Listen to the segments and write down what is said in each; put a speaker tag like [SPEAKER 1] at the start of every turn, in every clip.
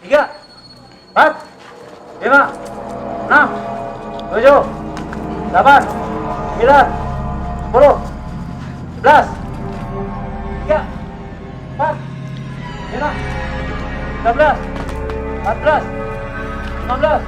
[SPEAKER 1] 3, 4, 5, 6, 7, 8, 9, 10, 11, 3, 4, 5, 13, 14, 15.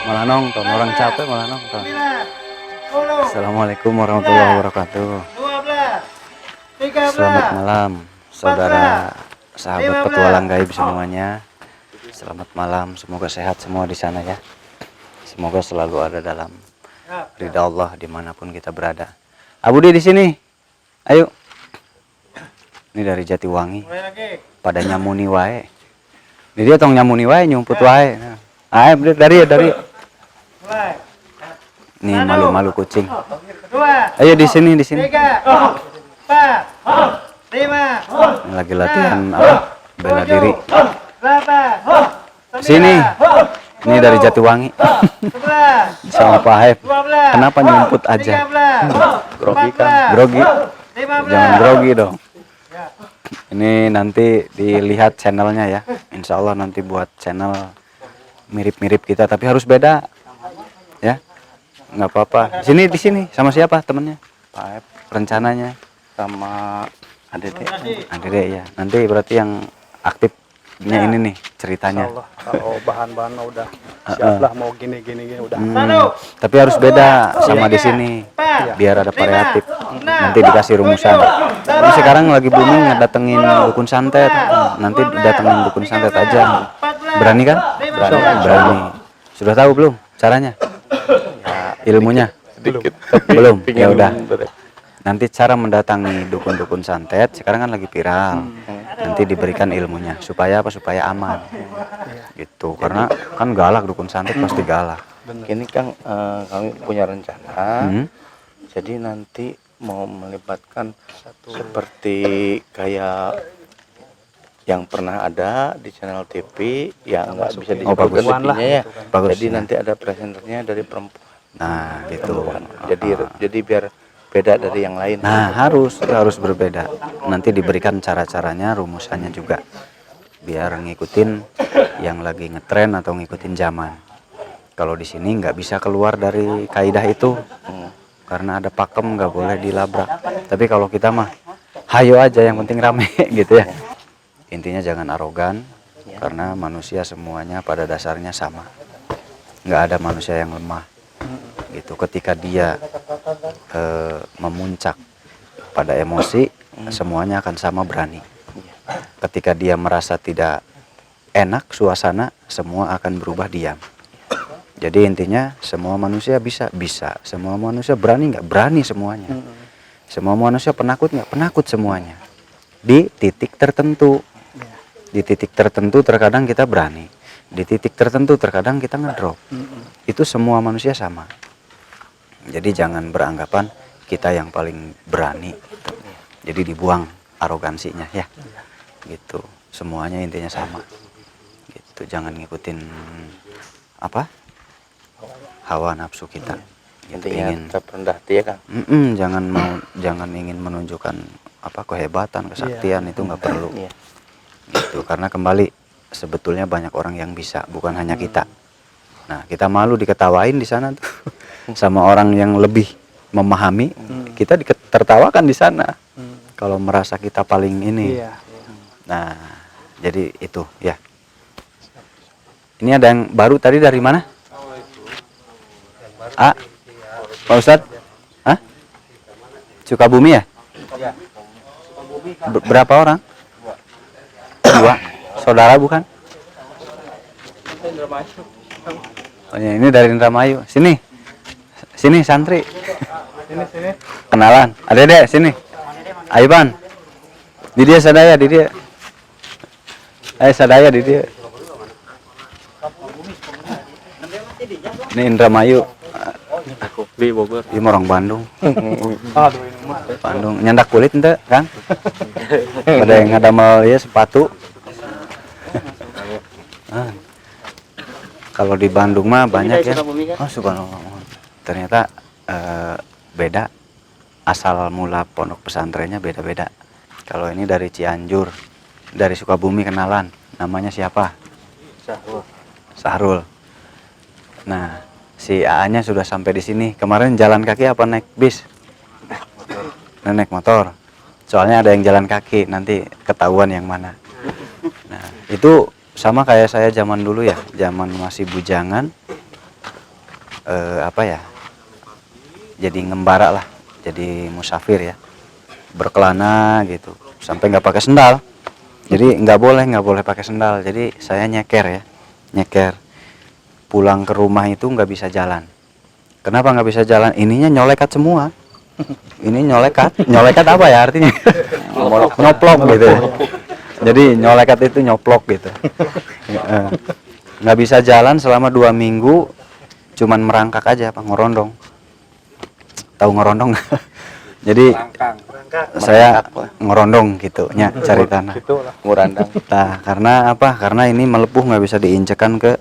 [SPEAKER 2] Malah nonton orang capek malah nonton. Assalamualaikum warahmatullahi wabarakatuh. Selamat malam saudara sahabat petualang gaib semuanya. Selamat malam, semoga sehat semua di sana ya. Semoga selalu ada dalam ridha Allah dimanapun kita berada. Abudi di sini, ayo. Ini dari Jatiwangi. Pada nyamuni wae. Ini dia tong nyamuni wae, nyumput wae. Ayo dari. Nih malu-malu kucing. Ayo di sini.
[SPEAKER 1] 3, 4, 5,
[SPEAKER 2] Ini lagi latihan apa? Bela diri.
[SPEAKER 1] 8,
[SPEAKER 2] Sini. Ini dari Jatiwangi. Sama Pak Haif. Kenapa nyumput aja? Grogi kan? Grogi. Jangan grogi dong. Ini nanti dilihat channelnya ya. Insya Allah nanti buat channel mirip-mirip kita, tapi harus beda. Ya, nggak apa-apa. Di sini sama siapa temennya? Pak Ep, rencananya sama Adede ya. Nanti berarti yang aktifnya ini nih ceritanya.
[SPEAKER 3] Allah, kalau bahan-bahan udah siap lah, mau gini udah.
[SPEAKER 2] Tapi harus beda sama di sini, biar ada variatif. Nanti dikasih rumusan. Ini sekarang lagi booming ngedatengin dukun santet. Nanti datengin dukun santet aja. Berani kan? Berani. Sudah tahu belum caranya? Ilmunya belum. Ya udah, nanti cara mendatangi dukun-dukun santet sekarang kan lagi viral. Nanti diberikan ilmunya supaya apa? Supaya aman gitu, karena kan galak, dukun santet pasti galak.
[SPEAKER 4] Ini kan kami punya rencana, jadi nanti mau melibatkan seperti kayak yang pernah ada di channel TV yang nggak bisa disebutkan TV-nya ya.
[SPEAKER 2] Bagus,
[SPEAKER 4] jadi
[SPEAKER 2] ya.
[SPEAKER 4] nanti ada presenternya dari perempuan.
[SPEAKER 2] Nah gitu.
[SPEAKER 4] Jadi biar beda dari yang lain.
[SPEAKER 2] Nah harus berbeda. Nanti diberikan cara-caranya, rumusannya juga, biar ngikutin yang lagi ngetren atau ngikutin zaman. Kalau di sini nggak bisa keluar dari kaidah itu, karena ada pakem, nggak boleh dilabrak. Tapi kalau kita mah hayo aja, yang penting rame gitu ya. Intinya jangan arogan, karena manusia semuanya pada dasarnya sama. Nggak ada manusia yang lemah gitu. Ketika dia memuncak pada emosi, semuanya akan sama berani. Ketika dia merasa tidak enak suasana, semua akan berubah diam. Jadi intinya semua manusia bisa. Semua manusia berani nggak? Berani semuanya. Semua manusia penakut nggak? Penakut semuanya. Di titik tertentu. Di titik tertentu terkadang kita berani. Di titik tertentu terkadang kita ngedrop. Itu semua manusia sama. Jadi jangan beranggapan kita yang paling berani. Jadi dibuang arogansinya ya. Gitu. Semuanya intinya sama. Gitu. Jangan ngikutin apa? Hawa nafsu kita.
[SPEAKER 4] Intinya tetap rendah hati ya kan.
[SPEAKER 2] Jangan ingin menunjukkan apa kehebatan, kesaktian, itu nggak perlu. Gitu. Karena kembali sebetulnya banyak orang yang bisa, bukan hanya kita. Nah, kita malu diketawain di sana tuh sama orang yang lebih memahami. Kita ditertawakan di sana. Kalau merasa kita paling ini. Nah, jadi itu ya. Ini ada yang baru tadi dari mana? Pak Ustadz? Sukabumi ya? Berapa orang? 2. Saudara bukan? Oh, ya, ini dari Indramayu. Sini santri. Sini. Kenalan. Adek, sini. Aiban. Di dia sadaya, di dia. Sadaya di dia. Ini Indramayu.
[SPEAKER 5] Di Bogor.
[SPEAKER 2] Dia orang Bandung.
[SPEAKER 3] Aduh ini mah.
[SPEAKER 2] Bandung nyandak kulit ente kan? Ada yang ngadamel ya sepatu. Ah. Kalau di Bandung mah banyak ya. Oh subhanallah. Ternyata beda asal mula pondok pesantrennya beda-beda. Kalau ini dari Cianjur, dari Sukabumi kenalan. Namanya siapa? Sahrul. Nah, si AA-nya sudah sampai di sini. Kemarin jalan kaki apa naik bis? Naik motor. Soalnya ada yang jalan kaki, nanti ketahuan yang mana. Nah, itu sama kayak saya zaman dulu ya, zaman masih bujangan. Apa ya? Jadi ngembara lah, jadi musafir ya. Berkelana gitu, sampai nggak pakai sendal. Jadi nggak boleh pakai sendal. Jadi saya nyeker ya, nyeker. Pulang ke rumah itu nggak bisa jalan. Kenapa nggak bisa jalan? Ininya nyolekat semua. Ini nyolekat apa ya artinya? Nyoplok gitu. Ya. Jadi nyolekat itu nyoplok gitu. Nggak bisa jalan selama 2 minggu, cuman merangkak aja, apa ngerondong. Tahu ngerondong? Jadi saya ngerondong gitu, nya cari tanah.
[SPEAKER 4] Ngurandang.
[SPEAKER 2] Nah, karena apa? Karena ini melepuh nggak bisa diinjekan ke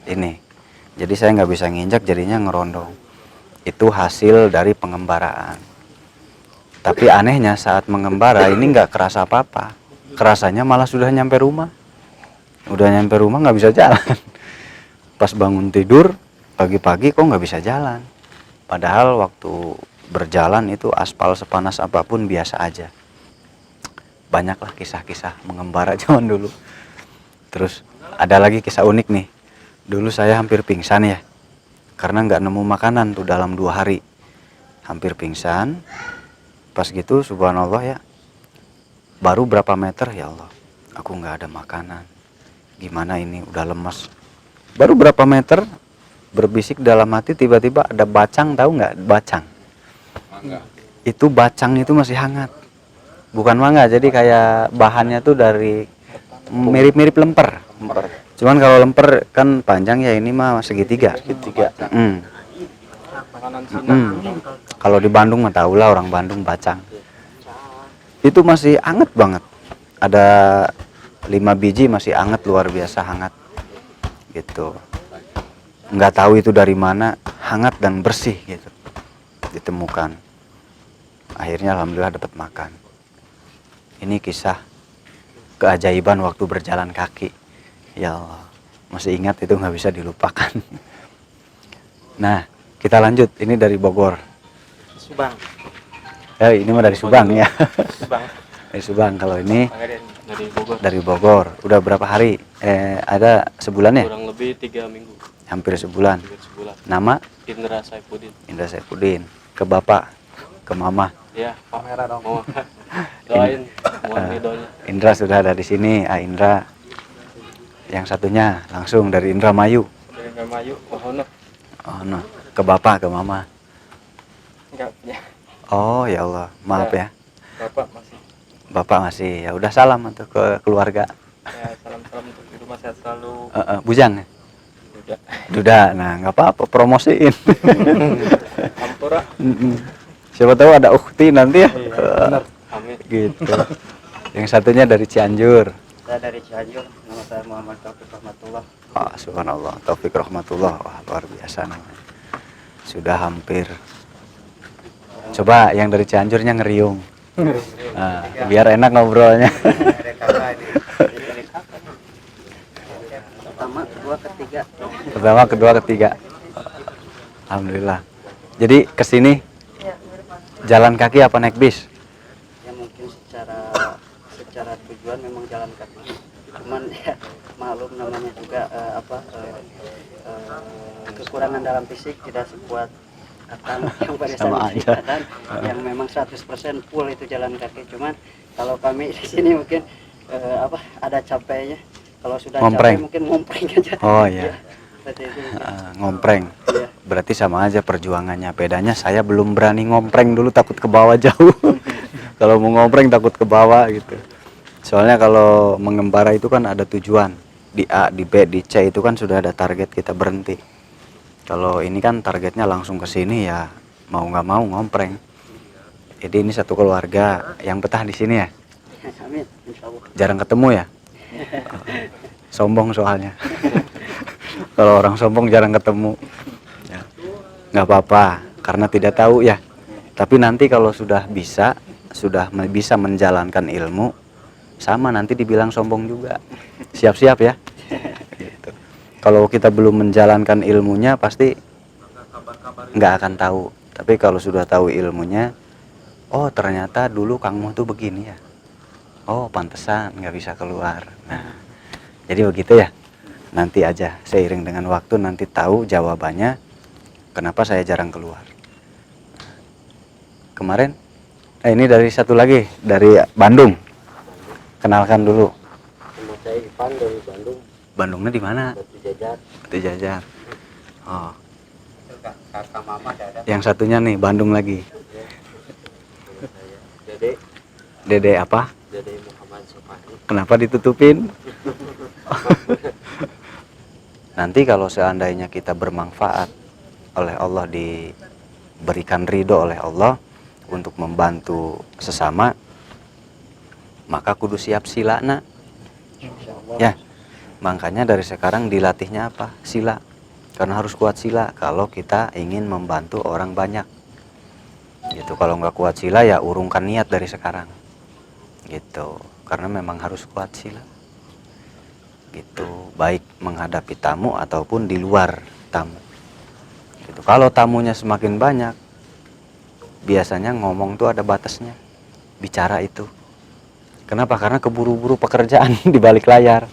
[SPEAKER 2] ini. Jadi saya nggak bisa nginjak, jadinya ngerondong. Itu hasil dari pengembaraan. Tapi anehnya saat mengembara ini nggak kerasa apa-apa. Kerasanya malah sudah nyampe rumah. Udah nyampe rumah nggak bisa jalan. Pas bangun tidur pagi-pagi kok nggak bisa jalan. Padahal waktu berjalan itu aspal sepanas apapun biasa aja. Banyaklah kisah-kisah mengembara zaman dulu. Terus ada lagi kisah unik nih. Dulu saya hampir pingsan ya, karena nggak nemu makanan tuh dalam 2 hari. Hampir pingsan. Pas gitu subhanallah ya, baru berapa meter ya Allah, aku nggak ada makanan. Gimana ini, udah lemas. Baru berapa meter, berbisik dalam hati, tiba-tiba ada bacang, tahu nggak bacang? Itu bacang itu masih hangat. Bukan mangga, jadi kayak bahannya tuh dari mirip-mirip lemper. Cuman kalau lemper kan panjang ya, ini mah segitiga. Kalau di Bandung mah tahu lah, orang Bandung bacang. Itu masih anget banget. Ada 5 biji masih anget, luar biasa hangat. Gitu. Nggak tahu itu dari mana, hangat dan bersih gitu. Ditemukan. Akhirnya alhamdulillah dapat makan. Ini kisah keajaiban waktu berjalan kaki. Ya Allah, masih ingat, itu nggak bisa dilupakan. Nah, kita lanjut. Ini dari Bogor.
[SPEAKER 5] Subang.
[SPEAKER 2] Ini mah dari Subang ya.
[SPEAKER 5] Subang.
[SPEAKER 2] Dari Subang. Kalau ini
[SPEAKER 5] Dari Bogor.
[SPEAKER 2] dari Bogor. Udah berapa hari? Ada sebulan ya?
[SPEAKER 5] Kurang lebih 3 minggu.
[SPEAKER 2] Hampir sebulan. Nama?
[SPEAKER 5] Indra Saifuddin.
[SPEAKER 2] Indra Saifuddin. Ke bapak, ke mama.
[SPEAKER 5] Ya, kamera dong. Mau doain, mohon ridhonya.
[SPEAKER 2] Indra sudah ada di sini. Indra. Yang satunya langsung dari Indramayu.
[SPEAKER 5] Dari Indramayu, mohon.
[SPEAKER 2] Oh, no. Ke bapak, ke mama.
[SPEAKER 5] Enggak punya.
[SPEAKER 2] Oh ya Allah, maaf ya.
[SPEAKER 5] Bapak masih.
[SPEAKER 2] Bapak masih. Ya udah, salam untuk ke keluarga.
[SPEAKER 5] Ya, salam-salam untuk di rumah sehat selalu.
[SPEAKER 2] Bujang.
[SPEAKER 5] Udah.
[SPEAKER 2] Duda. Nah, nggak apa-apa, promosiin.
[SPEAKER 5] Ampura.
[SPEAKER 2] Siapa tahu ada ukti nanti ya.
[SPEAKER 5] Benar. Amin.
[SPEAKER 2] Gitu. Yang satunya dari Cianjur.
[SPEAKER 1] Saya dari Cianjur, nama saya Muhammad Taufik Rahmatullah.
[SPEAKER 2] Subhanallah, Taufik Rahmatullah. Wah, luar biasa namanya. Sudah hampir. Coba yang dari Cianjurnya ngeriung. Nah, biar enak ngobrolnya. Pertama, kedua, ketiga. Alhamdulillah. Jadi kesini jalan kaki apa naik bis?
[SPEAKER 1] Ya mungkin secara tujuan memang jalan kaki. Cuman ya maklum namanya juga kekurangan dalam fisik tidak sekuat akan yang pada saat kan yang memang 100% full itu jalan kaki. Cuman kalau kami di sini mungkin ada capeknya. Kalau sudah
[SPEAKER 2] ngompreng.
[SPEAKER 1] Capek mungkin ngompreng aja.
[SPEAKER 2] Oh iya.
[SPEAKER 1] Seperti itu.
[SPEAKER 2] Ngompreng.
[SPEAKER 1] Iya.
[SPEAKER 2] Berarti sama aja perjuangannya. Bedanya saya belum berani ngompreng dulu, takut ke bawah jauh. Kalau mau ngompreng takut ke bawah gitu. Soalnya kalau mengembara itu kan ada tujuan. Di A, di B, di C itu kan sudah ada target kita berhenti. Kalau ini kan targetnya langsung ke sini ya, mau nggak mau ngompreng. Jadi ini satu keluarga yang betah di sini ya.
[SPEAKER 1] Amin, insya Allah.
[SPEAKER 2] Jarang ketemu ya. Sombong soalnya. Kalau orang sombong jarang ketemu. Ya. Nggak apa-apa, karena tidak tahu ya. Tapi nanti kalau sudah bisa menjalankan ilmu, sama nanti dibilang sombong juga. Siap-siap ya. Gitu. Kalau kita belum menjalankan ilmunya pasti nggak akan tahu. Tapi kalau sudah tahu ilmunya, oh ternyata dulu Kang Muh tuh begini ya. Oh pantesan nggak bisa keluar. Nah, jadi begitu ya. Nanti aja seiring dengan waktu nanti tahu jawabannya kenapa saya jarang keluar. Kemarin ini dari satu lagi dari Bandung. Kenalkan dulu.
[SPEAKER 5] Nama saya Ivan dari Bandung,
[SPEAKER 2] Bandungnya di mana?
[SPEAKER 5] Batu Jajar.
[SPEAKER 2] Batu Jajar. Oh,
[SPEAKER 1] Kakak mama ada.
[SPEAKER 2] yang satunya nih Bandung lagi.
[SPEAKER 5] Dede,
[SPEAKER 2] Dede apa?
[SPEAKER 5] Dede Muhammad Sopani.
[SPEAKER 2] Kenapa ditutupin? Nanti kalau seandainya kita bermanfaat oleh Allah, diberikan ridho oleh Allah untuk membantu sesama, maka kudu siap sila nak. Ya, makanya dari sekarang dilatihnya apa? Sila. Karena harus kuat sila kalau kita ingin membantu orang banyak. Gitu. Kalau nggak kuat sila ya urungkan niat dari sekarang. Gitu. Karena memang harus kuat sila. Gitu. Baik menghadapi tamu ataupun di luar tamu. Gitu. Kalau tamunya semakin banyak, biasanya ngomong tuh ada batasnya. Bicara itu. Kenapa? Karena keburu-buru pekerjaan di balik layar.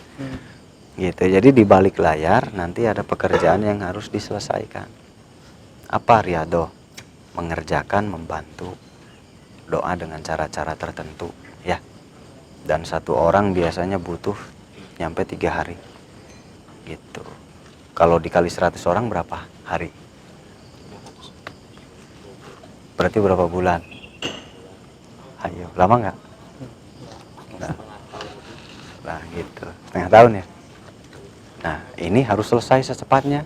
[SPEAKER 2] Gitu. Jadi di balik layar nanti ada pekerjaan yang harus diselesaikan. Apa riado? Mengerjakan, membantu. Doa dengan cara-cara tertentu, ya. Dan satu orang biasanya butuh nyampe 3 hari. Gitu. Kalau dikali 100 orang berapa hari? Berarti berapa bulan? Ayo, lama nggak? Nah, nah gitu, setengah tahun ya. Nah ini harus selesai secepatnya.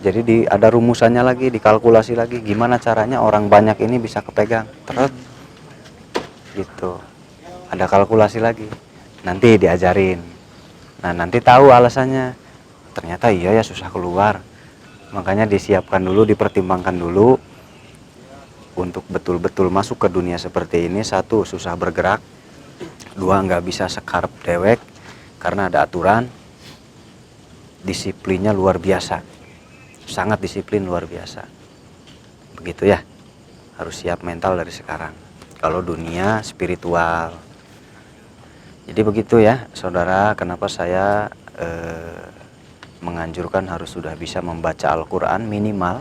[SPEAKER 2] Jadi ada rumusannya lagi, dikalkulasi lagi gimana caranya orang banyak ini bisa kepegang. Terus gitu. Ada kalkulasi lagi. Nanti diajarin. Nah nanti tahu alasannya. Ternyata iya ya susah keluar. Makanya disiapkan dulu, dipertimbangkan dulu. Untuk betul-betul masuk ke dunia seperti ini, 1, susah bergerak. 2, nggak bisa sekarep dewek. Karena ada aturan. Disiplinnya luar biasa. Sangat disiplin luar biasa. Begitu ya. Harus siap mental dari sekarang. Kalau dunia spiritual. Jadi begitu ya saudara, kenapa saya menganjurkan harus sudah bisa membaca Al-Quran minimal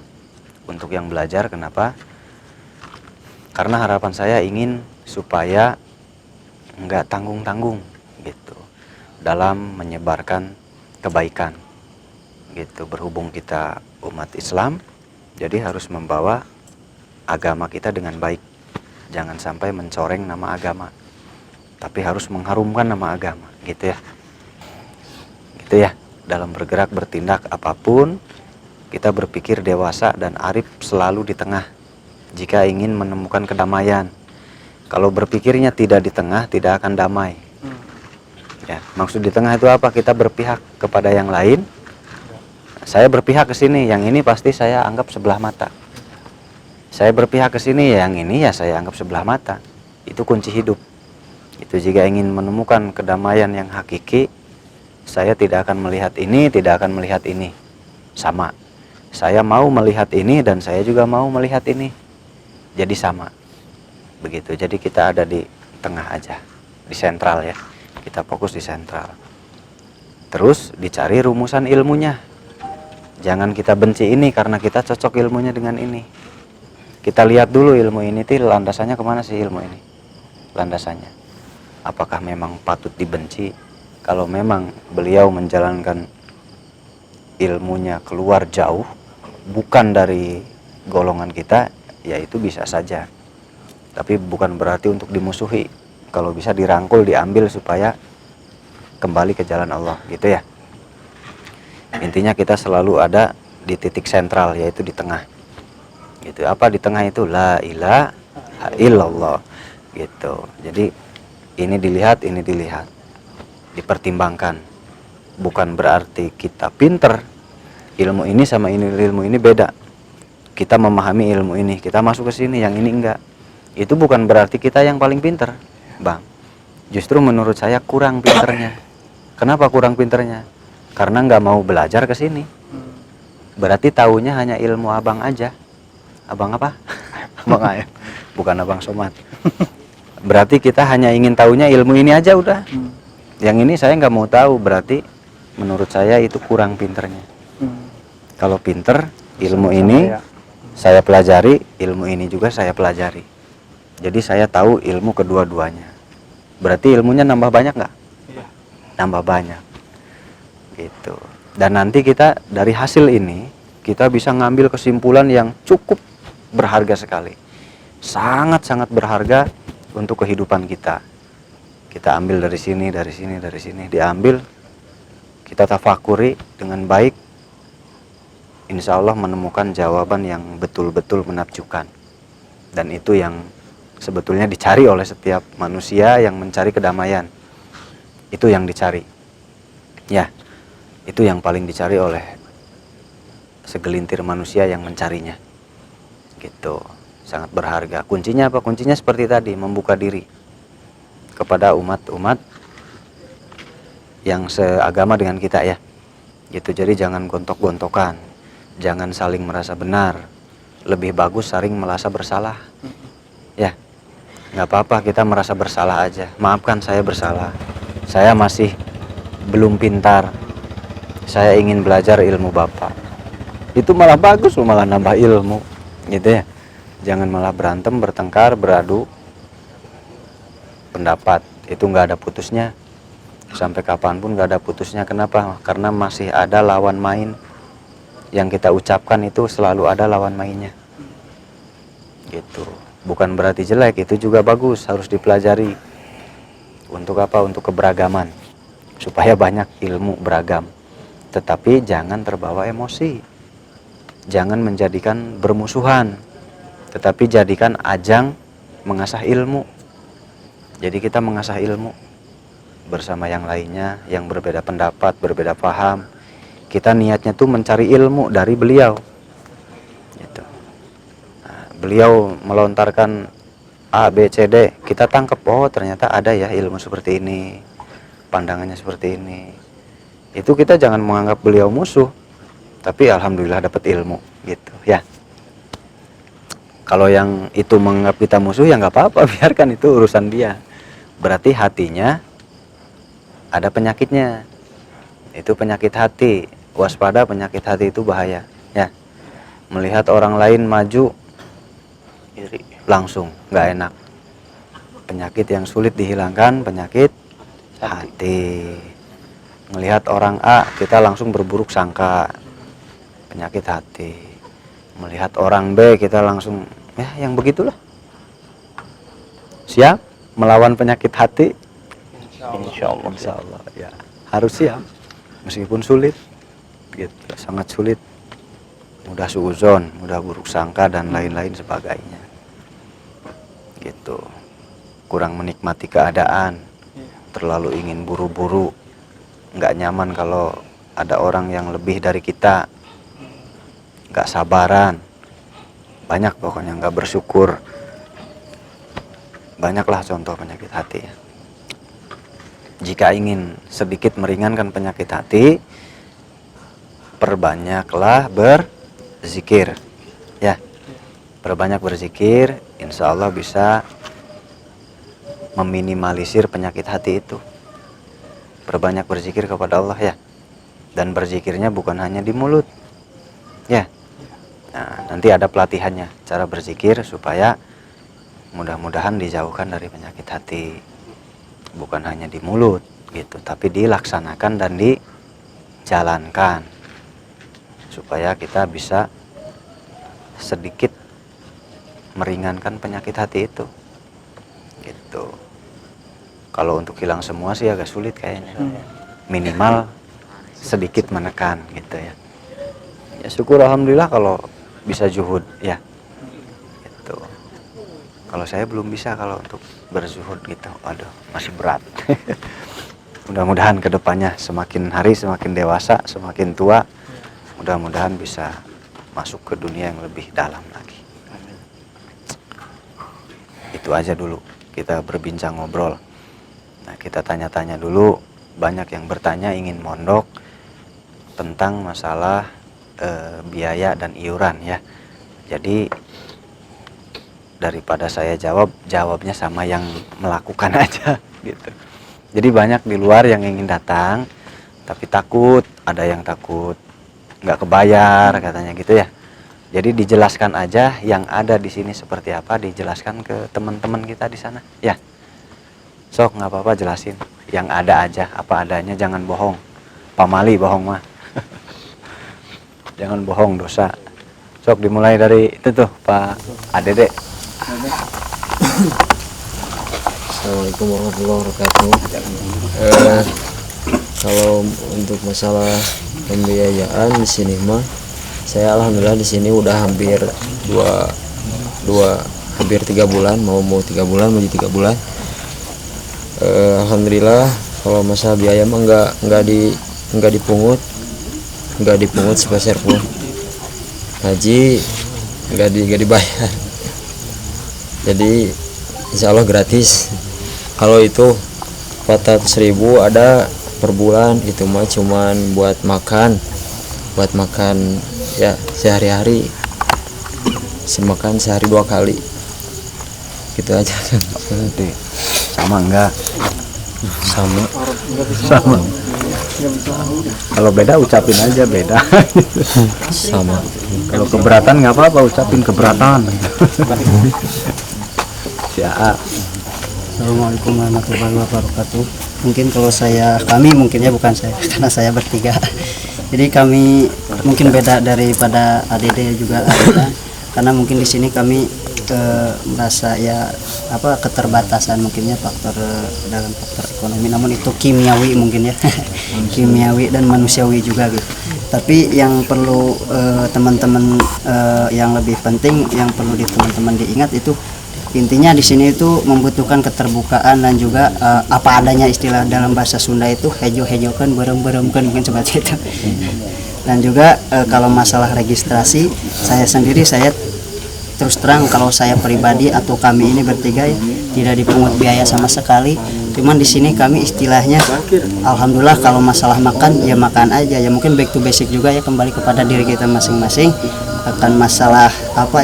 [SPEAKER 2] untuk yang belajar. Kenapa? Karena harapan saya ingin supaya nggak tanggung-tanggung gitu dalam menyebarkan kebaikan gitu. Berhubung kita umat Islam, jadi harus membawa agama kita dengan baik. Jangan sampai mencoreng nama agama, tapi harus mengharumkan nama agama, gitu ya. Gitu ya. Dalam bergerak, bertindak apapun, kita berpikir dewasa dan arif selalu di tengah. Jika ingin menemukan kedamaian, kalau berpikirnya tidak di tengah, tidak akan damai. Ya, maksud di tengah itu apa? Kita berpihak kepada yang lain. Saya berpihak ke sini, yang ini pasti saya anggap sebelah mata. Saya berpihak ke sini, yang ini ya saya anggap sebelah mata. Itu kunci hidup. Itu jika ingin menemukan kedamaian yang hakiki, saya tidak akan melihat ini, tidak akan melihat ini. Sama. Saya mau melihat ini dan saya juga mau melihat ini. Jadi sama. Begitu. Jadi kita ada di tengah aja, di sentral ya. Kita fokus di sentral. Terus dicari rumusan ilmunya. Jangan kita benci ini karena kita cocok ilmunya dengan ini. Kita lihat dulu ilmu ini tuh landasannya kemana sih ilmu ini. Landasannya. Apakah memang patut dibenci? Kalau memang beliau menjalankan ilmunya keluar jauh, bukan dari golongan kita, ya itu bisa saja. Tapi bukan berarti untuk dimusuhi. Kalau bisa dirangkul, diambil supaya kembali ke jalan Allah, gitu ya. Intinya kita selalu ada di titik sentral, yaitu di tengah. Gitu. Apa di tengah itu? La ilaha illallah. Gitu. Jadi ini dilihat, dipertimbangkan. Bukan berarti kita pinter. Ilmu ini sama ilmu ini beda. Kita memahami ilmu ini, kita masuk ke sini, yang ini enggak. Itu bukan berarti kita yang paling pinter, Bang. Justru menurut saya kurang pinternya. Kenapa kurang pinternya? Karena nggak mau belajar ke sini. Berarti taunya hanya ilmu abang aja. Abang apa? Abang Ayah. Bukan abang Somad. Berarti kita hanya ingin taunya ilmu ini aja udah. Yang ini saya nggak mau tahu. Berarti menurut saya itu kurang pinternya. Kalau pinter, ilmu ini saya pelajari, ilmu ini juga saya pelajari. Jadi saya tahu ilmu kedua-duanya. Berarti ilmunya nambah banyak nggak? Nambah banyak. Gitu. Dan nanti kita dari hasil ini kita bisa ngambil kesimpulan yang cukup berharga sekali, sangat-sangat berharga untuk kehidupan kita. Kita ambil dari sini, diambil, kita tafakuri dengan baik, insya Allah menemukan jawaban yang betul-betul menakjubkan. Dan itu yang sebetulnya dicari oleh setiap manusia yang mencari kedamaian. Itu yang dicari. Ya, itu yang paling dicari oleh segelintir manusia yang mencarinya. Gitu. Sangat berharga. Kuncinya apa? Kuncinya seperti tadi, membuka diri kepada umat-umat yang seagama dengan kita ya. Gitu. Jadi jangan gontok-gontokan. Jangan saling merasa benar. Lebih bagus saling merasa bersalah. Ya. Nggak apa-apa kita merasa bersalah aja. Maafkan saya bersalah. Saya masih belum pintar. Saya ingin belajar ilmu Bapak. Itu malah bagus, malah nambah ilmu. Gitu ya. Jangan malah berantem, bertengkar, beradu pendapat. Itu nggak ada putusnya. Sampai kapanpun nggak ada putusnya. Kenapa? Karena masih ada lawan main. Yang kita ucapkan itu selalu ada lawan mainnya. Gitu. Bukan berarti jelek, itu juga bagus, harus dipelajari. Untuk apa? Untuk keberagaman. Supaya banyak ilmu beragam. Tetapi jangan terbawa emosi. Jangan menjadikan bermusuhan. Tetapi jadikan ajang mengasah ilmu. Jadi kita mengasah ilmu bersama yang lainnya, yang berbeda pendapat, berbeda paham. Kita niatnya tuh mencari ilmu dari beliau. Gitu. Nah, beliau melontarkan A, B, C, D. Kita tangkap, oh ternyata ada ya ilmu seperti ini. Pandangannya seperti ini. Itu kita jangan menganggap beliau musuh. Tapi alhamdulillah dapat ilmu. Gitu ya. Kalau yang itu menganggap kita musuh ya nggak apa-apa, biarkan itu urusan dia. Berarti hatinya ada penyakitnya. Itu penyakit hati. Waspada, penyakit hati itu bahaya. Ya. Melihat orang lain maju, iri, langsung nggak enak. Penyakit yang sulit dihilangkan, penyakit hati. Melihat orang A, kita langsung berburuk sangka, penyakit hati. Melihat orang B, kita langsung ya yang begitulah. Siap melawan penyakit hati?
[SPEAKER 4] Insya Allah.
[SPEAKER 2] Ya. Harus siap. Meskipun sulit. Gitu. Sangat sulit. Mudah suuzon, mudah buruk sangka dan lain-lain sebagainya. Gitu. Kurang menikmati keadaan. Terlalu ingin buru-buru. Nggak nyaman kalau ada orang yang lebih dari kita. Nggak sabaran. Banyak pokoknya nggak bersyukur. Banyaklah contoh penyakit hati. Jika ingin sedikit meringankan penyakit hati, perbanyaklah berzikir. Ya, perbanyak berzikir, insya Allah bisa meminimalisir penyakit hati itu. Perbanyak berzikir kepada Allah ya. Dan berzikirnya bukan hanya di mulut. Ya. Nah, nanti ada pelatihannya, cara berzikir supaya mudah-mudahan dijauhkan dari penyakit hati. Bukan hanya di mulut gitu, tapi dilaksanakan dan dijalankan. Supaya kita bisa sedikit meringankan penyakit hati itu. Gitu. Kalau untuk hilang semua sih agak sulit kayaknya. Minimal sedikit menekan gitu ya. Ya syukur alhamdulillah kalau bisa zuhud ya. Itu. Kalau saya belum bisa kalau untuk berzuhud gitu. Aduh, masih berat. Mudah-mudahan kedepannya semakin hari semakin dewasa, semakin tua, mudah-mudahan bisa masuk ke dunia yang lebih dalam lagi. Itu aja dulu, kita berbincang ngobrol. Nah, kita tanya-tanya dulu, banyak yang bertanya ingin mondok tentang masalah biaya dan iuran ya. Jadi daripada saya jawabnya sama yang melakukan aja gitu. Jadi banyak di luar yang ingin datang tapi takut, ada yang takut nggak kebayar katanya gitu ya. Jadi dijelaskan aja yang ada di sini seperti apa, dijelaskan ke teman-teman kita di sana ya. Sok nggak apa-apa jelasin yang ada aja apa adanya, jangan bohong. Pamali bohong mah. Jangan bohong, dosa. Sok dimulai dari itu tuh Pak Adede.
[SPEAKER 6] Assalamualaikum warahmatullahi wabarakatuh. Kalau untuk masalah pembiayaan di sini mah, saya alhamdulillah di sini udah hampir hampir 3 bulan, mau 3 bulan menuju 3 bulan. Alhamdulillah kalau masalah biaya mah nggak dipungut sepeser pun. Haji nggak dibayar. Jadi insya Allah gratis. Kalau itu 400.000 ada per bulan, itu mah cuman buat makan ya sehari-hari, semakan sehari 2 kali gitu aja.
[SPEAKER 2] Sama enggak?
[SPEAKER 6] Sama
[SPEAKER 2] Kalau beda ucapin aja beda.
[SPEAKER 6] sama
[SPEAKER 2] Kalau keberatan nggak apa-apa, ucapin keberatan. Ya.
[SPEAKER 1] Assalamualaikum warahmatullahi wabarakatuh. Mungkin kalau kami mungkinnya bukan saya karena saya bertiga. Jadi kami mungkin beda daripada ADD juga ada, karena mungkin di sini kami merasa ya keterbatasan mungkinnya faktor dalam faktor ekonomi, namun itu kimiawi mungkin ya. Kimiawi dan manusiawi juga gitu. Tapi yang perlu teman-teman yang lebih penting yang perlu teman-teman diingat itu intinya di sini itu membutuhkan keterbukaan dan juga apa adanya, istilah dalam bahasa Sunda itu hejo-hejokan berem-beremkan mungkin seperti itu. Dan juga kalau masalah registrasi, saya terus terang kalau saya pribadi atau kami ini bertiga ya, tidak dipungut biaya sama sekali. Cuman di sini kami istilahnya alhamdulillah kalau masalah makan ya makan aja ya, mungkin back to basic juga ya, kembali kepada diri kita masing-masing. Akan masalah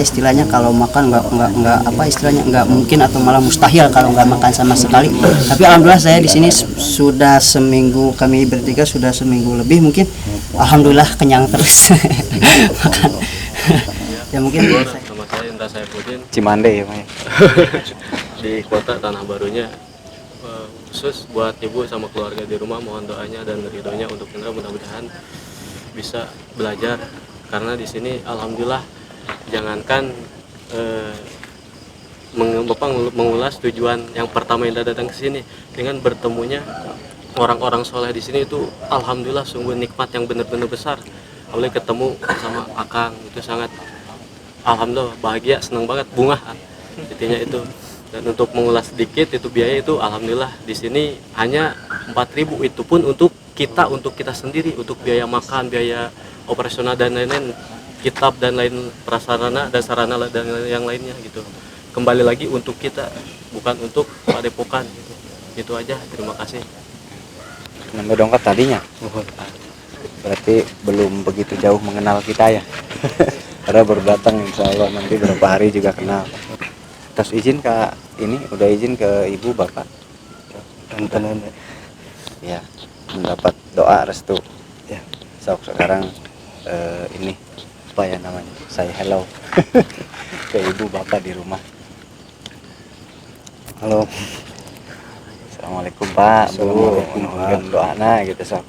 [SPEAKER 1] istilahnya kalau makan nggak mungkin atau malah mustahil kalau nggak makan sama sekali. Tapi alhamdulillah saya di sini sudah seminggu, kami bertiga sudah seminggu lebih mungkin, alhamdulillah kenyang terus. Makan. Ya mungkin
[SPEAKER 5] Nama saya Indra Saifuddin
[SPEAKER 2] Cimande ya, May.
[SPEAKER 5] di kota Tanah Barunya. Khusus buat ibu sama keluarga di rumah, mohon doanya dan ridhonya untuk Indra, mudah-mudahan bisa belajar, karena di sini alhamdulillah jangankan Bapak mengulas tujuan yang pertama Indra datang ke sini, dengan bertemunya orang-orang soleh di sini itu alhamdulillah sungguh nikmat yang benar-benar besar. Apalagi ketemu sama Akang itu sangat alhamdulillah bahagia, senang banget, bunga intinya itu. Dan untuk mengulas sedikit itu biaya itu alhamdulillah di sini hanya 4.000, itu pun untuk kita sendiri, untuk biaya makan, biaya operasional dan lain-lain, kitab dan lain prasarana dan sarana dan yang lainnya gitu. Kembali lagi untuk kita, bukan untuk padepokan gitu. Itu aja, terima kasih.
[SPEAKER 2] Nambah dongkap tadinya. Berarti belum begitu jauh mengenal kita ya. Karena baru datang, insya Allah nanti berapa hari juga kenal. Terus izin ke ini, udah izin ke ibu bapak
[SPEAKER 3] dan nenek.
[SPEAKER 2] ya, mendapat doa restu ya. Sekarang ini apa ya namanya, saya hello ke ibu bapak di rumah. Halo, assalamualaikum Pak.
[SPEAKER 3] Assalamualaikum, Pak.
[SPEAKER 2] Doana gitu sok.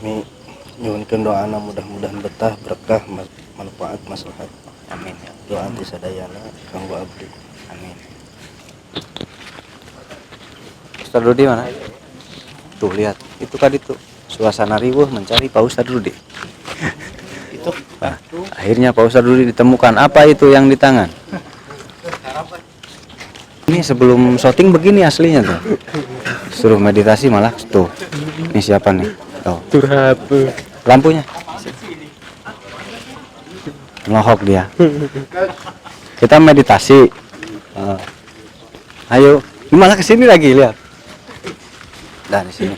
[SPEAKER 3] Nyuhunkeun doana mudah-mudahan betah, berkah, manfaat, maslahat.
[SPEAKER 2] Amin ya.
[SPEAKER 3] Doa di sadayana kanggo abdi.
[SPEAKER 2] Amin. Ustaz Rudi mana? Tuh lihat, itu tadi tuh suasana riuh mencari Pak Ustaz Rudi.
[SPEAKER 3] Itu
[SPEAKER 2] Akhirnya Pak Ustadz Rudi ditemukan. Apa itu yang di tangan? Ini sebelum syuting begini aslinya tuh. Suruh meditasi malah tuh. Ini siapa nih? Tuh. Lampunya. Lohok dia. Kita meditasi. Ayo, malah kesini lagi lihat. Dah di sini.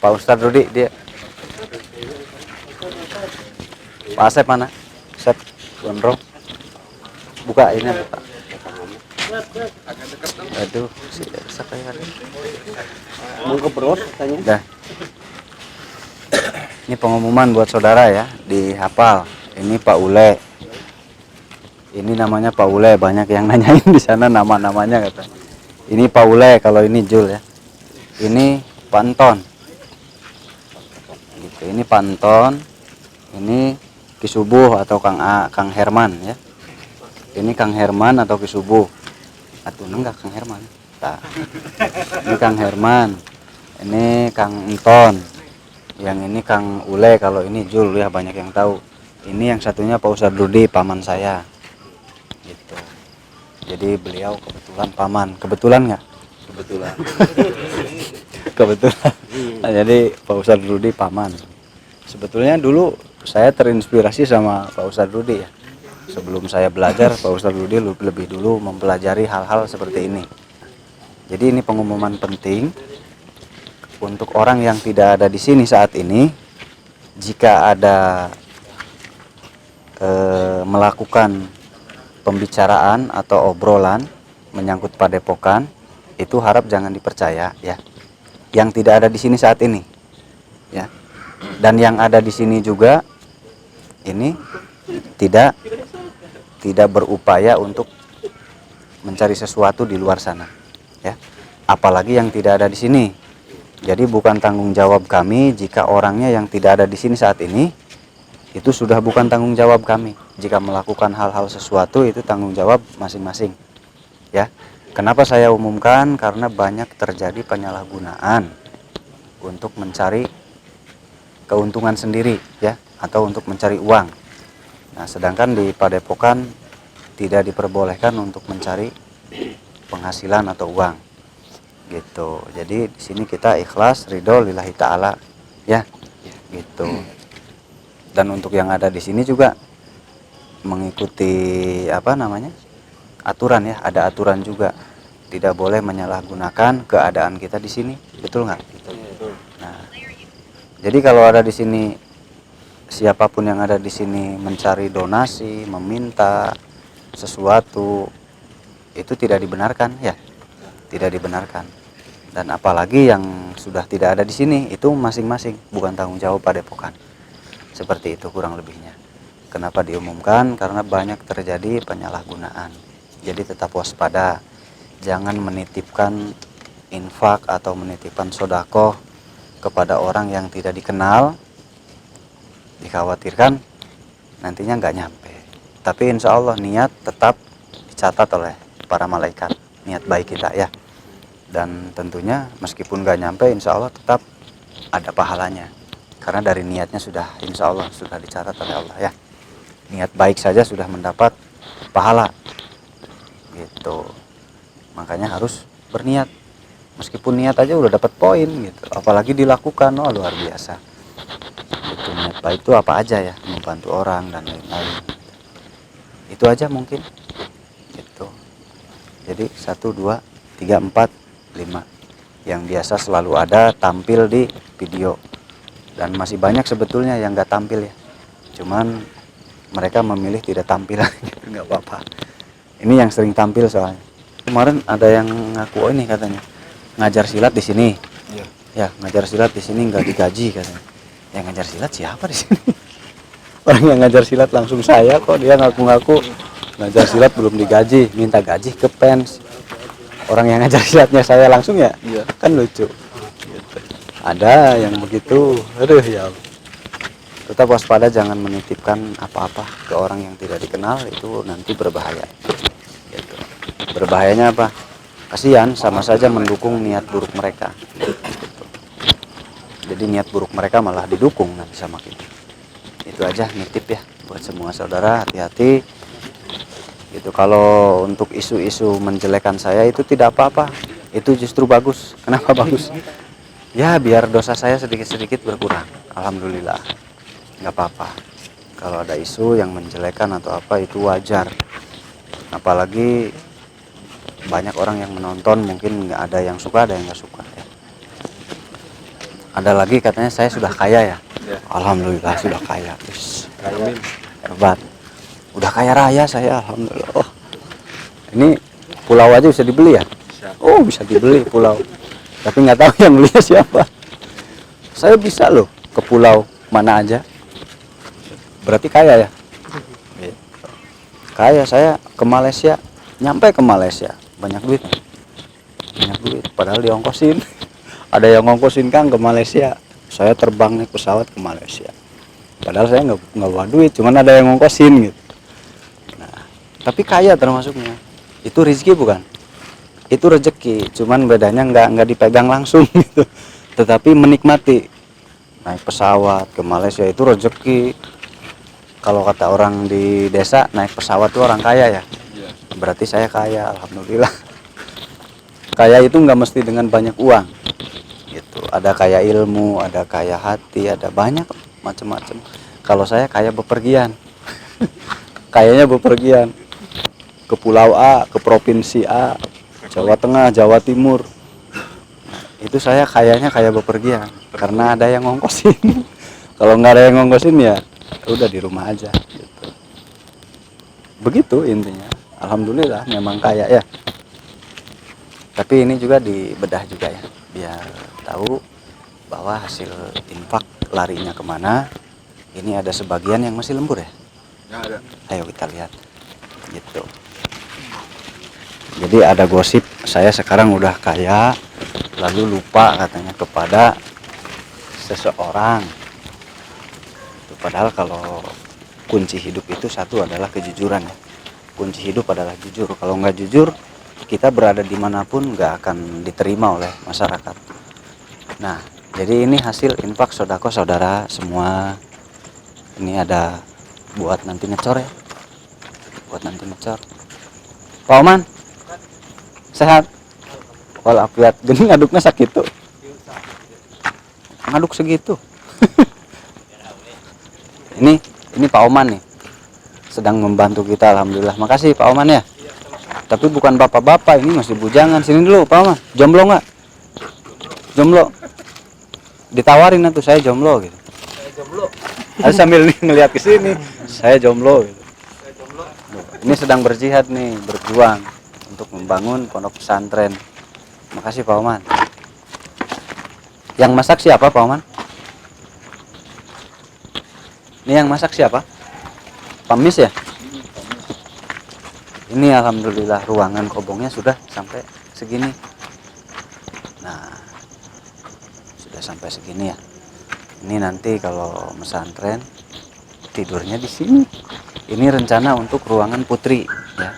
[SPEAKER 2] Pak Ustadz Rudi dia. Pak Asep mana? Asep, gondrong. Buka ini buka. Aduh, si Elsa kayak
[SPEAKER 3] Mau ke bros katanya.
[SPEAKER 2] dah. Ini pengumuman buat saudara ya, dihafal. Ini Pak Ule. Ini namanya Pak Ule, banyak yang nanyain di sana nama-namanya katanya. Ini Pak Ule, kalau ini Jul ya. Ini Pak Anton. Gitu. Ini Pak Anton. Ini Kisubuh atau Kang Herman ya. Ini Kang Herman atau Kisubuh. Atuh enggak Kang Herman. Nah. Ini Kang Herman. Ini Kang Anton. Yang ini Kang Ule, kalau ini Jul ya, banyak yang tahu. Ini yang satunya Pak Ustadz Rudi, paman saya. Gitu. Jadi beliau kebetulan paman. Kebetulan nggak?
[SPEAKER 3] Kebetulan.
[SPEAKER 2] Kebetulan. Nah, jadi Pak Ustadz Rudi paman. Sebetulnya dulu saya terinspirasi sama Pak Ustadz Rudi ya. Sebelum saya belajar, Pak Ustadz Rudi lebih dulu mempelajari hal-hal seperti ini. Jadi ini pengumuman penting untuk orang yang tidak ada di sini saat ini. Jika ada melakukan pembicaraan atau obrolan menyangkut padepokan, itu harap jangan dipercaya ya. Yang tidak ada di sini saat ini, ya. Dan yang ada di sini juga ini tidak berupaya untuk mencari sesuatu di luar sana, ya. Apalagi yang tidak ada di sini. Jadi bukan tanggung jawab kami jika orangnya yang tidak ada di sini saat ini, itu sudah bukan tanggung jawab kami. Jika melakukan hal-hal sesuatu itu tanggung jawab masing-masing, ya. Kenapa saya umumkan? Karena banyak terjadi penyalahgunaan untuk mencari keuntungan sendiri, ya, atau untuk mencari uang. Nah, sedangkan di padepokan tidak diperbolehkan untuk mencari penghasilan atau uang, gitu. Jadi di sini kita ikhlas, ridho lillahi ta'ala, ya, gitu. Dan untuk yang ada di sini juga mengikuti aturan ya, ada aturan juga. Tidak boleh menyalahgunakan keadaan kita di sini, betul nggak? Nah, jadi kalau ada di sini, siapapun yang ada di sini mencari donasi, meminta sesuatu, itu tidak dibenarkan ya, tidak dibenarkan. Dan apalagi yang sudah tidak ada di sini, itu masing-masing, bukan tanggung jawab padepokan. Seperti itu kurang lebihnya. Kenapa diumumkan? Karena banyak terjadi penyalahgunaan. Jadi tetap waspada, jangan menitipkan infak atau menitipkan sodakoh kepada orang yang tidak dikenal. Dikhawatirkan nantinya nggak nyampe. Tapi insya Allah niat tetap dicatat oleh para malaikat, niat baik kita ya. Dan tentunya meskipun nggak nyampe, insya Allah tetap ada pahalanya. Karena dari niatnya sudah, insya Allah sudah dicatat oleh Allah ya. Niat baik saja sudah mendapat pahala, gitu. Makanya harus berniat. Meskipun niat aja udah dapat poin gitu. Apalagi dilakukan, oh luar biasa. Itu niat baik itu apa aja ya, membantu orang dan lain-lain. Itu aja mungkin. Gitu. Jadi 1, 2, 3, 4, 5 yang biasa selalu ada tampil di video. Dan masih banyak sebetulnya yang nggak tampil ya. Cuman mereka memilih tidak tampil, nggak apa-apa. Ini yang sering tampil soalnya. Kemarin ada yang ngaku, oh ini katanya ngajar silat di sini.
[SPEAKER 3] Iya.
[SPEAKER 2] Ya, ngajar silat di sini nggak digaji katanya. Yang ngajar silat siapa di sini? Orang yang ngajar silat langsung saya kok, dia ngaku-ngaku ngajar silat belum digaji, minta gaji ke pens. Orang yang ngajar silatnya saya langsung ya,
[SPEAKER 3] Iya.
[SPEAKER 2] Kan lucu. Gitu. Ada yang begitu, aduh ya. Tetap waspada, jangan menitipkan apa-apa ke orang yang tidak dikenal, itu nanti berbahaya. Gitu. Berbahayanya apa? Kasihan, sama saja mendukung niat buruk mereka. Gitu. Jadi niat buruk mereka malah didukung nanti sama kita. Itu aja nitip ya. buat semua saudara, hati-hati gitu. Kalau untuk isu-isu menjelekan saya itu tidak apa-apa, itu justru bagus. Kenapa bagus? Ya biar dosa saya sedikit-sedikit berkurang. Alhamdulillah, nggak apa-apa. Kalau ada isu yang menjelekan atau apa itu wajar. Apalagi banyak orang yang menonton, mungkin nggak ada yang suka, ada yang nggak suka ya. Ada lagi katanya saya sudah kaya ya. Alhamdulillah sudah kaya. Hebat. Udah kaya raya saya, alhamdulillah. Oh, ini pulau aja bisa dibeli ya? Oh, bisa dibeli pulau. Tapi nggak tahu yang belinya siapa. Saya bisa loh ke pulau mana aja. Berarti kaya ya? Kaya saya ke Malaysia, nyampe ke Malaysia banyak duit. Banyak duit, padahal diongkosin. Ada yang ngongkosin Kang ke Malaysia. Saya terbang naik pesawat ke Malaysia. Padahal saya nggak bawa duit, cuman ada yang ngongkosin gitu. Tapi kaya termasuknya. Itu rezeki bukan? Itu rezeki, cuman bedanya nggak dipegang langsung gitu. Tetapi menikmati. Naik pesawat ke Malaysia itu rezeki. Kalau kata orang di desa, naik pesawat itu orang kaya ya. Berarti saya kaya, alhamdulillah. Kaya itu nggak mesti dengan banyak uang. Gitu. Ada kaya ilmu, ada kaya hati, ada banyak macam-macam. Kalau saya kaya bepergian. Kayaknya bepergian. Ke pulau A, ke provinsi A, Jawa Tengah, Jawa Timur. Nah, itu saya kayaknya kayak bepergian karena ada yang ngongkosin. Kalau nggak ada yang ngongkosin ya udah di rumah aja gitu. Begitu intinya. Alhamdulillah memang kaya ya. Tapi ini juga dibedah juga ya, biar tahu bahwa hasil infak larinya kemana. Ini ada sebagian yang masih lembur ya. Ayo kita lihat gitu. Jadi ada gosip saya sekarang udah kaya, lalu lupa katanya kepada seseorang. Padahal kalau kunci hidup itu satu adalah kejujuran ya. Kunci hidup adalah jujur. Kalau nggak jujur, kita berada dimanapun nggak akan diterima oleh masyarakat. Nah, jadi ini hasil infak sodako saudara semua. Ini ada buat nanti ngecor ya. Buat nanti ngecor. Pak Oman, sehat? Walafiat. Gini ngaduknya sakit tuh. Ngaduk segitu. Ini Pak Oman nih. Sedang membantu kita, alhamdulillah. Makasih Pak Oman ya. Tapi bukan bapak-bapak, ini masih bujangan. Sini dulu Pak Oman. Jomblo nggak? Jomblo. Ditawarin tuh saya jomblo gitu. Saya jomblo. Harus sambil ngelihat ke sini. Saya jomblo gitu. Ini sedang berjihad nih, berjuang untuk membangun pondok pesantren. Makasih Pak Oman. Yang masak siapa Pak Oman? Ini yang masak siapa? Pak Mis ya? Ini alhamdulillah ruangan kobongnya sudah sampai segini. Nah, sudah sampai segini ya. Ini nanti kalau pesantren tidurnya di sini. Ini rencana untuk ruangan putri ya.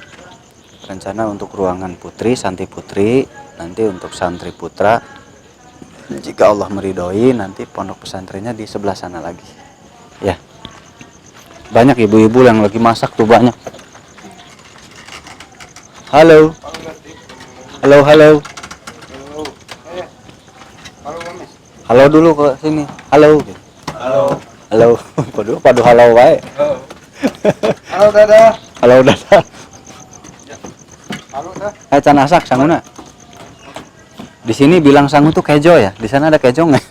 [SPEAKER 2] Rencana untuk ruangan putri, santri putri, nanti untuk santri putra. Jika Allah meridhoi, nanti pondok pesantrennya di sebelah sana lagi. Ya. Banyak ibu-ibu yang lagi masak tuh banyak. Halo. Halo, halo. Halo dulu ke sini. Halo. Halo. Halo. Padu halo wae.
[SPEAKER 3] Halo Dada.
[SPEAKER 2] Halo Dada.
[SPEAKER 3] Halo Dada.
[SPEAKER 2] Can asak sanguna. Di sini bilang sangu tuh kejo ya. Di sana ada kejo nggak?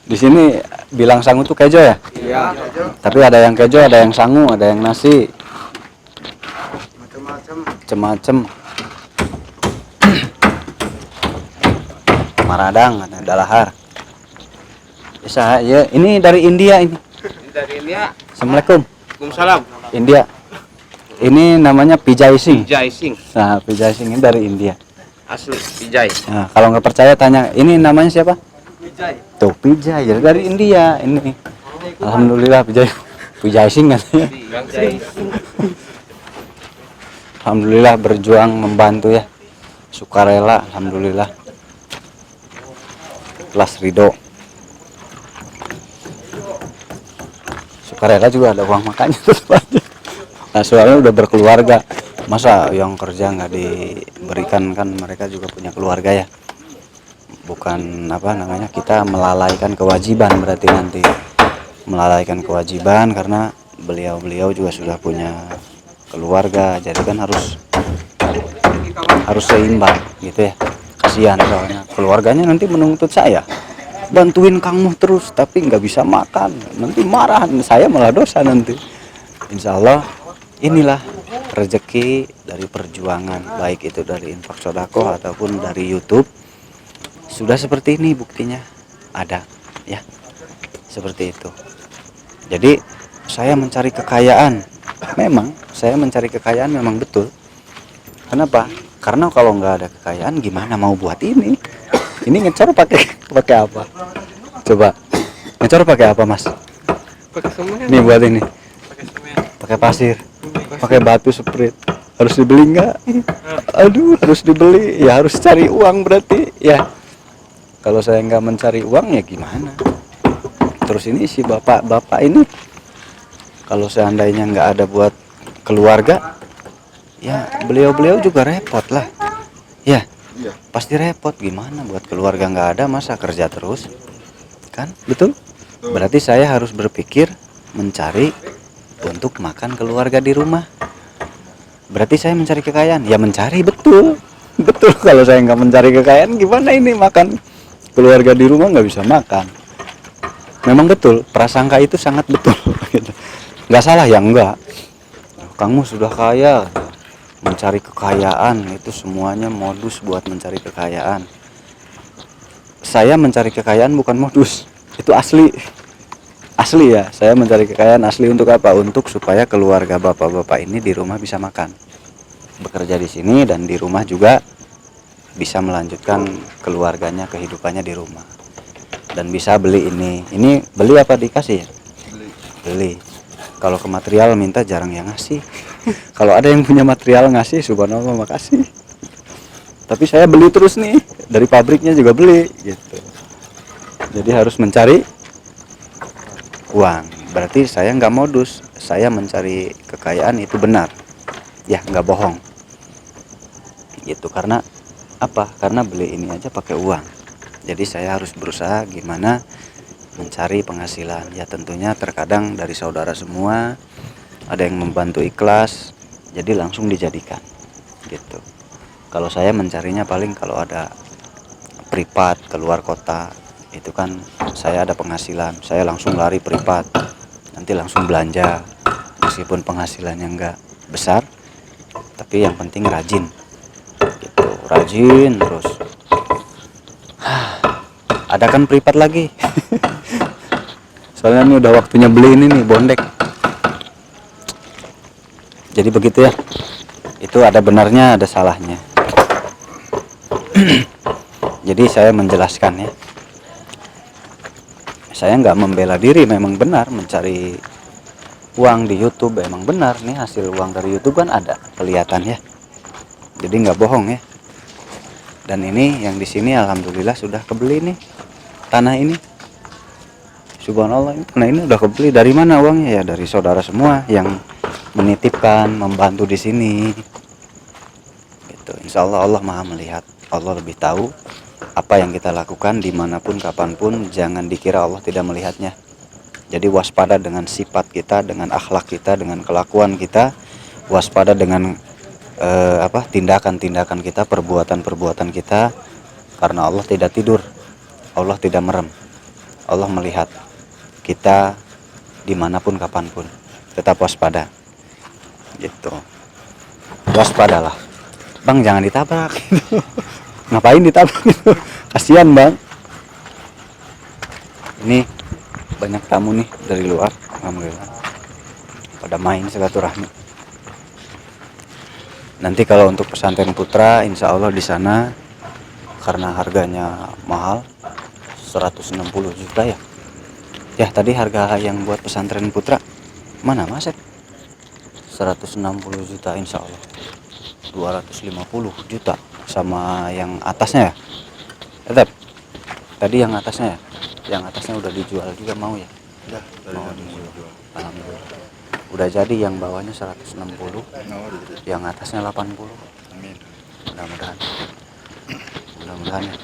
[SPEAKER 2] Di sini bilang sangu tuh kejo ya.
[SPEAKER 3] Iya.
[SPEAKER 2] Tapi ada yang kejo, ada yang sangu, ada yang nasi. Macem-macem. Maradang, ada dalahar. Bisa ya. Ini dari India ini.
[SPEAKER 3] Dari India.
[SPEAKER 2] Assalamualaikum.
[SPEAKER 3] Waalaikumsalam.
[SPEAKER 2] India. Ini namanya Pijay Singh.
[SPEAKER 3] Vijay Singh.
[SPEAKER 2] Nah, Pijay Singh ini dari India.
[SPEAKER 3] Asli Vijay.
[SPEAKER 2] Nah, kalau nggak percaya tanya, ini namanya siapa? Pijay. Tuh Pijay, jadi dari India ini. Alhamdulillah Pijay. Pijay Singh katanya. Alhamdulillah berjuang membantu ya. Sukarela, alhamdulillah. Ikhlas ridho. Rela juga ada uang makannya tetap aja. Nah soalnya udah berkeluarga, masa yang kerja nggak diberikan, kan mereka juga punya keluarga ya. Bukan apa namanya, kita melalaikan kewajiban, berarti nanti melalaikan kewajiban karena beliau juga sudah punya keluarga, jadi kan harus seimbang gitu ya. Kasihan soalnya keluarganya nanti menuntut saya bantuin Kang Muh terus tapi nggak bisa makan, nanti marah, saya malah dosa nanti. Insya Allah inilah rezeki dari perjuangan, baik itu dari infak sodako ataupun dari YouTube. Sudah seperti ini buktinya ada ya, seperti itu. Jadi saya mencari kekayaan, memang saya mencari kekayaan memang betul. Kenapa? Karena kalau nggak ada kekayaan gimana mau buat ini? Ini ngecor pakai apa? Coba ngecor pakai apa Mas?
[SPEAKER 5] Pakai semen.
[SPEAKER 2] Nih buat ini
[SPEAKER 5] Pakai semen.
[SPEAKER 2] pakai pasir, pakai batu sprit. Harus dibeli nggak? Aduh, harus dibeli ya, harus cari uang berarti ya. Kalau saya nggak mencari uang ya gimana? Terus ini si bapak ini kalau seandainya nggak ada buat keluarga, ya beliau juga repot lah. Ya, pasti repot, gimana buat keluarga nggak ada, masa kerja terus? Kan, betul? Berarti saya harus berpikir mencari untuk makan keluarga di rumah. Berarti saya mencari kekayaan, ya mencari betul. Betul, kalau saya nggak mencari kekayaan gimana ini makan keluarga di rumah, nggak bisa makan. Memang betul, prasangka itu sangat betul. Nggak salah ya, enggak. Kamu sudah kaya, mencari kekayaan itu semuanya modus buat mencari kekayaan. Saya mencari kekayaan bukan modus, itu asli ya. Saya mencari kekayaan asli untuk apa? Untuk supaya keluarga bapak-bapak ini di rumah bisa makan, bekerja di sini, dan di rumah juga bisa melanjutkan keluarganya, kehidupannya di rumah, dan bisa beli ini beli apa dikasih ya? Beli. Kalau ke material minta jarang yang ngasih. Kalau ada yang punya material ngasih, subhanallah makasih. Tapi saya beli terus nih, dari pabriknya juga beli gitu. Jadi harus mencari uang. Berarti saya nggak modus, saya mencari kekayaan itu benar. Ya nggak bohong. Gitu, karena apa? Karena beli ini aja pakai uang. Jadi saya harus berusaha gimana mencari penghasilan. Ya tentunya terkadang dari saudara semua ada yang membantu ikhlas, jadi langsung dijadikan gitu. Kalau saya mencarinya paling kalau ada privat keluar kota, itu kan saya ada penghasilan, saya langsung lari privat, nanti langsung belanja, meskipun penghasilannya enggak besar, tapi yang penting rajin gitu, rajin terus. Ada kan privat lagi. Soalnya ini udah waktunya beli ini nih, bondek. Jadi begitu ya. Itu ada benarnya, ada salahnya. Jadi saya menjelaskan ya. Saya nggak membela diri, memang benar mencari uang di YouTube, memang benar nih hasil uang dari YouTube kan ada, kelihatan ya. Jadi nggak bohong ya. Dan ini yang di sini alhamdulillah sudah kebeli nih tanah ini. Subhanallah, tanah ini udah kebeli. Dari mana uangnya? Ya dari saudara semua yang menitipkan, membantu di sini. Gitu. Insya Allah Allah Maha melihat, Allah lebih tahu apa yang kita lakukan dimanapun, kapanpun. Jangan dikira Allah tidak melihatnya. Jadi waspada dengan sifat kita, dengan akhlak kita, dengan kelakuan kita. Waspada dengan tindakan-tindakan kita, perbuatan-perbuatan kita. Karena Allah tidak tidur, Allah tidak merem, Allah melihat kita dimanapun kapanpun. Tetap waspada gitu, waspadalah bang, jangan ditabrak. Ngapain ditabrak gitu? Kasihan bang. Ini banyak tamu nih dari luar, alhamdulillah pada main silaturahmi. Nanti kalau untuk pesantren putra, insya Allah di sana karena harganya mahal, 160 juta ya. Ya tadi harga yang buat pesantren putra mana Mas? 160 juta, insya Allah 250 juta sama yang atasnya ya. Tadi yang atasnya ya, yang atasnya udah dijual juga mau ya. Mau dijual. Alhamdulillah. Udah jadi yang bawahnya 160, yang atasnya 80.
[SPEAKER 3] Amin.
[SPEAKER 2] Mudah-mudahan. Mudah-mudahan ya.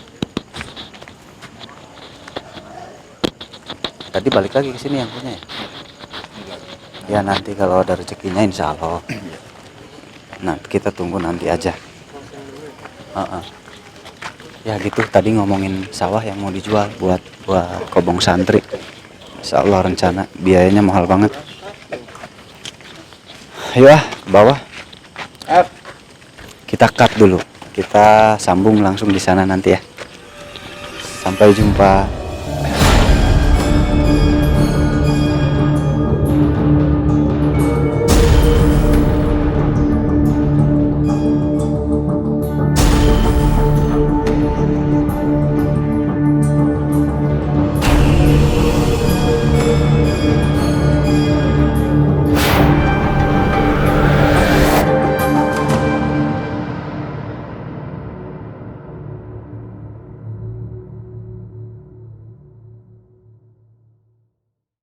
[SPEAKER 2] Tadi balik lagi ke sini yang punya ya? Ya nanti kalau ada rezekinya insya Allah. Nah kita tunggu nanti aja. Ya gitu tadi ngomongin sawah yang mau dijual buat kobong santri. Insya Allah rencana biayanya mahal banget. Ayo ke bawah. Kita cut dulu. Kita sambung langsung di sana nanti ya. Sampai jumpa.